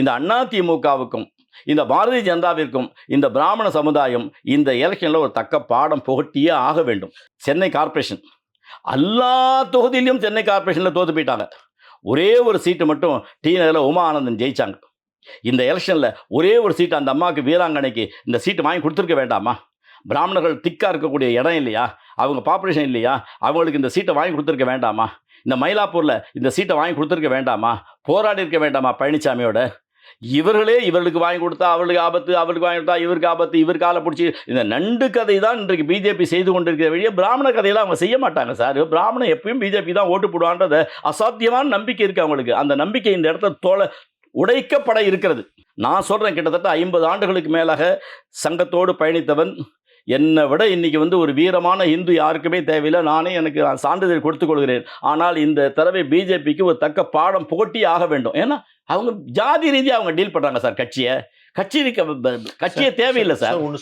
இந்த அதிமுகவுக்கும் இந்த பாரதிய ஜனதாவிற்கும் இந்த பிராமண சமுதாயம் இந்த எலெக்ஷனில் ஒரு தக்க பாடம் புகட்டியே ஆக வேண்டும். சென்னை கார்ப்பரேஷன் எல்லா தொகுதியிலையும் சென்னை கார்ப்பரேஷனில் தோற்று போயிட்டாங்க. ஒரே ஒரு சீட்டு மட்டும் டி நகரில் உமா ஆனந்தன் ஜெயிச்சாங்க. இந்த எலெக்ஷனில் ஒரே ஒரு சீட்டு அந்த அம்மாவுக்கு வீராங்கனைக்கு இந்த சீட்டு வாங்கி கொடுத்துருக்க வேண்டாமா? பிராமணர்கள் திக்காக இருக்கக்கூடிய இடம் இல்லையா, அவங்க பாப்புலேஷன் இல்லையா, அவங்களுக்கு இந்த சீட்டை வாங்கி கொடுத்துருக்க வேண்டாமா? இந்த மயிலாப்பூரில் இந்த சீட்டை வாங்கி கொடுத்துருக்க வேண்டாமா? போராடி இருக்க வேண்டாமா பழனிசாமியோட? இவர்களுக்கு வாங்கி கொடுத்தா அவளுக்கு ஆபத்து, அவளுக்கு வாங்கி கொடுத்தா இவருக்கு ஆபத்து, இவர் காலை பிடிச்சி இந்த நண்டு கதை தான் இன்றைக்கு பிஜேபி செய்து கொண்டிருக்கிற வழியே பிராமண கதையெல்லாம் அவங்க செய்ய மாட்டாங்க சார். பிராமணன் எப்பயும் பிஜேபி தான் ஓட்டு போடுவான்றத அசாத்தியமான நம்பிக்கை இருக்குது அவங்களுக்கு. அந்த நம்பிக்கை இந்த இடத்துல உடைக்கப்பட இருக்கிறது. நான் சொல்கிறேன், கிட்டத்தட்ட 50 ஆண்டுகளுக்கு மேலாக சங்கத்தோடு பயணித்தவன், என்னை விட இன்றைக்கி ஒரு வீரமான இந்து யாருக்குமே தேவையில்லை. நானே எனக்கு சான்றிதழ் கொடுத்துக் கொள்கிறேன். ஆனால் இந்த தடவை பிஜேபிக்கு ஒரு தக்க பாடம் புகட்டி ஆக வேண்டும். ஏன்னா அவங்க ஜாதி ரீதியாக அவங்க டீல் பண்ணுறாங்க சார். கட்சியை தேவையில்லை சார்.